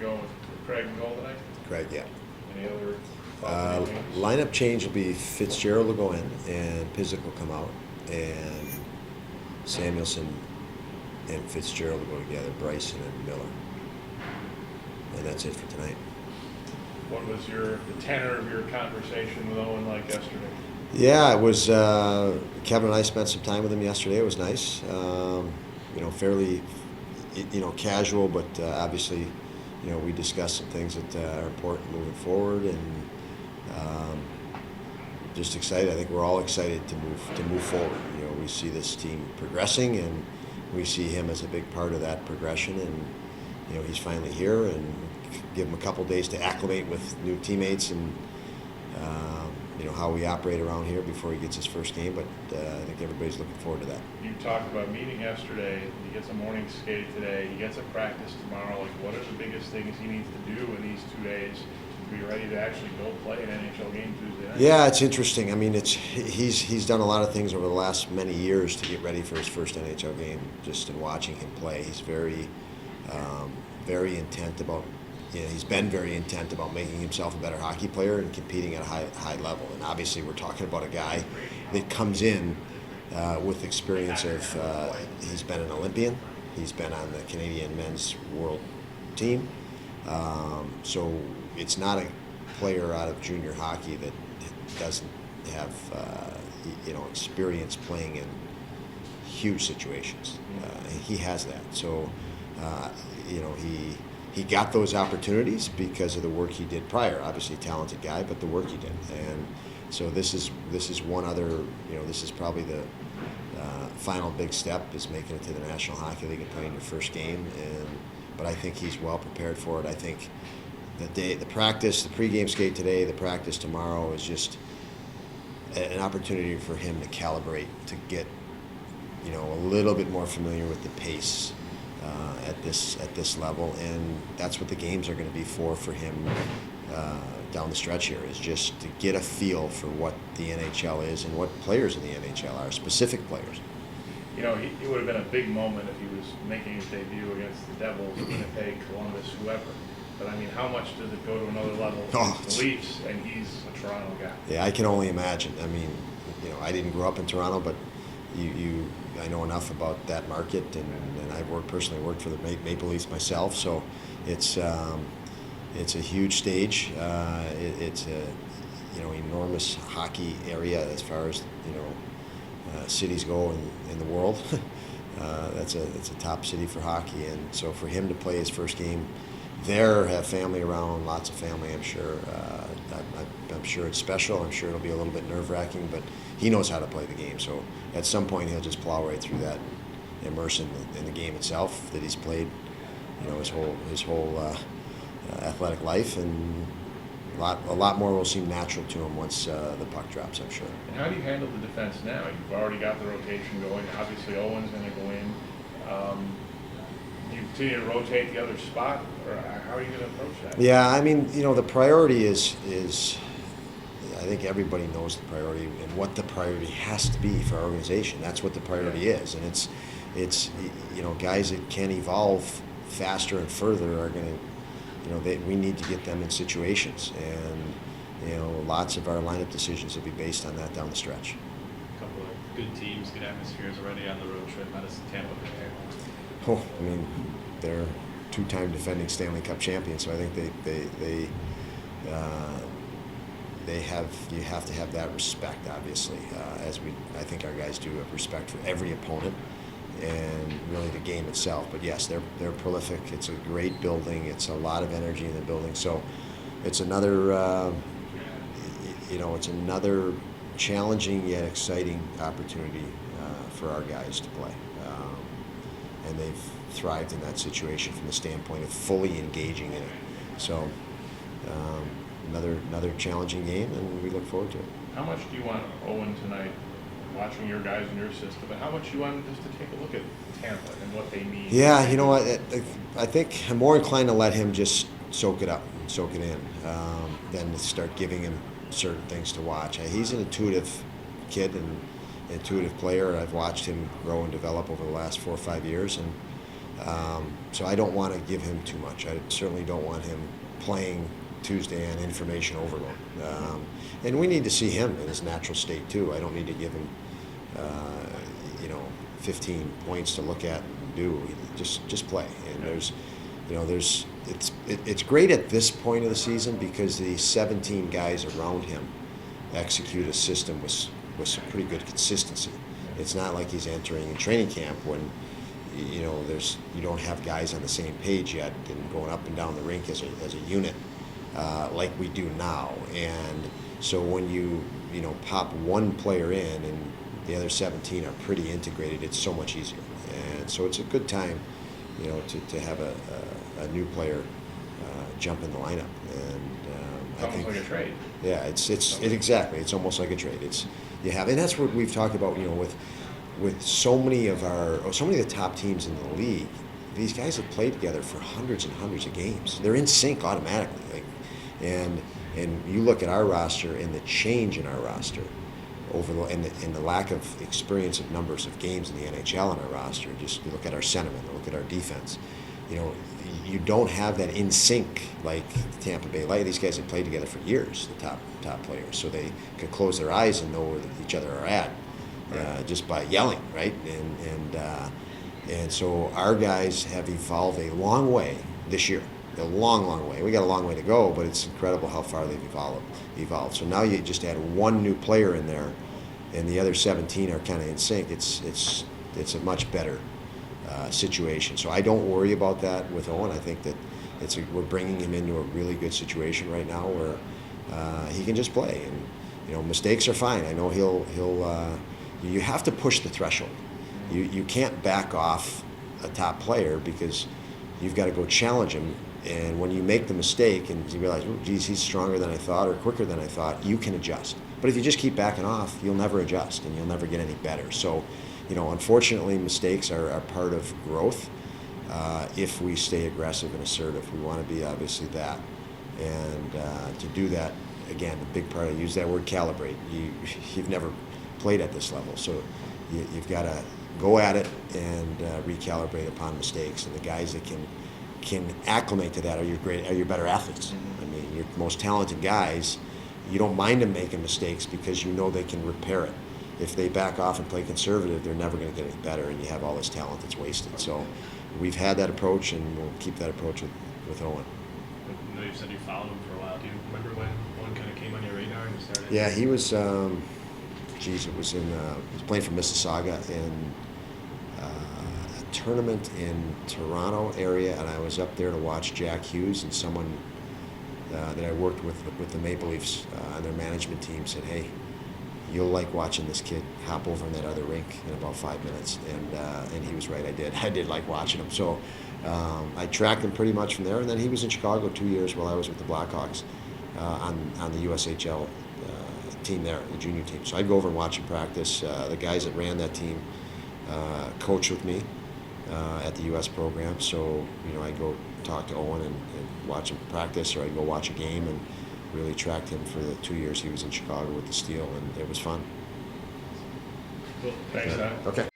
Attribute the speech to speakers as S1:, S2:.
S1: Going with Craig and goal tonight?
S2: Craig, yeah.
S1: Any other
S2: Lineup change will be Fitzgerald will go in, and Pizzic will come out, and Samuelson and Fitzgerald will go together, Bryson and Miller. And that's it for tonight.
S1: What was the tenor of your conversation with Owen like yesterday?
S2: Yeah, it was, Kevin and I spent some time with him yesterday. It was nice. Fairly, casual, but obviously, we discussed some things that are important moving forward, and just excited. I think we're all excited to move forward. We see this team progressing, and we see him as a big part of that progression. And he's finally here, and give him a couple days to acclimate with new teammates and how we operate around here before he gets his first game. But I think everybody's looking forward to that.
S1: You talked about meeting yesterday. He gets a morning skate today. He gets a practice tomorrow. Like, what are the biggest things he needs to do in these 2 days to be ready to actually go play an NHL game Tuesday night?
S2: Yeah, it's interesting. I mean, he's done a lot of things over the last many years to get ready for his first NHL game. Just in watching him play, he's very intent about. He's been very intent about making himself a better hockey player and competing at a high level. And obviously, we're talking about a guy that comes in with experience of. He's been an Olympian. He's been on the Canadian men's world team. So it's not a player out of junior hockey that doesn't have experience playing in huge situations. He has that. So he got those opportunities because of the work he did prior. Obviously, a talented guy, but the work he did. And so this is one other. This is probably the final big step, is making it to the National Hockey League and playing your first game. But I think he's well prepared for it. I think the practice, the pregame skate today, the practice tomorrow is just an opportunity for him to calibrate, to get a little bit more familiar with the pace at this level, and that's what the games are going to be for him down the stretch here, is just to get a feel for what the NHL is and what players in the NHL are, specific players.
S1: It would have been a big moment if he was making his debut against the Devils, Winnipeg, Columbus, whoever. But I mean, how much does it go to another level with the Leafs, and he's a Toronto guy?
S2: Yeah, I can only imagine. I mean, I didn't grow up in Toronto, but I know enough about that market, and I've personally worked for the Maple Leafs myself, so it's a huge stage. It's a enormous hockey area as far as cities go in the world. It's a top city for hockey, and so for him to play his first game there, have family around, lots of family, I'm sure. I'm sure it's special. I'm sure it'll be a little bit nerve-wracking, but he knows how to play the game. So at some point, he'll just plow right through that, immerse in the game itself that he's played, his whole athletic life, and a lot more will seem natural to him once the puck drops, I'm sure.
S1: And how do you handle the defense now? You've already got the rotation going. Obviously, Owen's going to go in. Do you continue to rotate the other spot, or how are you going to approach that?
S2: Yeah, I mean, the priority is I think everybody knows the priority and what the priority has to be for our organization. That's what the priority is, and it's guys that can evolve faster and further are going to, we need to get them in situations, and lots of our lineup decisions will be based on that down the stretch.
S3: A couple of good teams, good atmospheres already on the road trip. How does Tampa Bay?
S2: Oh, I mean, they're two-time defending Stanley Cup champions, so I think you have to have that respect, obviously, I think our guys do have respect for every opponent and really the game itself. But yes, they're prolific. It's a great building. It's a lot of energy in the building. So it's another it's another challenging yet exciting opportunity for our guys to play. And they've thrived in that situation from the standpoint of fully engaging in it. So another challenging game, and we look forward to it.
S1: How much do you want Owen tonight, watching your guys in your system, and how much you want him just to take a look at Tampa and what they mean?
S2: Yeah, I think I'm more inclined to let him just soak it up, soak it in, than to start giving him certain things to watch. He's an intuitive kid and intuitive player. I've watched him grow and develop over the last 4 or 5 years, and So I don't want to give him too much. I certainly don't want him playing Tuesday on information overload. And we need to see him in his natural state too. I don't need to give him, 15 points to look at and do. Just play. And it's great at this point of the season because the 17 guys around him execute a system with some pretty good consistency. It's not like he's entering in training camp when you don't have guys on the same page yet and going up and down the rink as a unit like we do now. And so when you pop one player in and the other 17 are pretty integrated, it's so much easier. And so it's a good time, to have a new player jump in the lineup. And I think
S1: like a trade.
S2: Yeah, it's exactly. It's almost like a trade. And that's what we've talked about. With so many of the top teams in the league, these guys have played together for hundreds and hundreds of games. They're in sync automatically. And you look at our roster and the change in our roster and the lack of experience of numbers of games in the NHL on our roster. Just look at our centermen, look at our defense. You don't have that in sync like Tampa Bay Lightning. These guys have played together for years, the top players, so they could close their eyes and know where each other are at just by yelling, right? And so our guys have evolved a long way this year, a long way. We got a long way to go, but it's incredible how far they've evolved. So now you just add one new player in there, and the other 17 are kind of in sync. It's a much better situation. So I don't worry about that with Owen. I think that we're bringing him into a really good situation right now where he can just play, and mistakes are fine. I know you have to push the threshold. You can't back off a top player because you've got to go challenge him. And when you make the mistake and you realize, oh, geez, he's stronger than I thought or quicker than I thought, you can adjust. But if you just keep backing off, you'll never adjust and you'll never get any better. So, unfortunately, mistakes are part of growth. If we stay aggressive and assertive, we want to be obviously that. And to do that, again, a big part, I use that word calibrate. You've never played at this level, so you've got to go at it and recalibrate upon mistakes. And the guys that can acclimate to that are your better athletes. I mean, your most talented guys, you don't mind them making mistakes because they can repair it. If they back off and play conservative, they're never going to get any better, and you have all this talent that's wasted. So we've had that approach, and we'll keep that approach with Owen.
S3: I know you've said you followed him for a while. Do you remember when Owen kind of came on your radar and you started?
S2: Yeah, he was. He was playing for Mississauga in a tournament in Toronto area, and I was up there to watch Jack Hughes, and someone that I worked with the Maple Leafs on their management team said, "Hey, you'll like watching this kid hop over in that other rink in about 5 minutes," and he was right. I did like watching him. So I tracked him pretty much from there, and then he was in Chicago 2 years while I was with the Blackhawks on the USHL team there, the junior team. So I'd go over and watch him practice. The guys that ran that team coached with me at the U.S. program. So I'd go talk to Owen and watch him practice, or I'd go watch a game and really tracked him for the 2 years he was in Chicago with the Steel, and it was fun.
S1: Cool. Thanks, Don.
S2: Okay.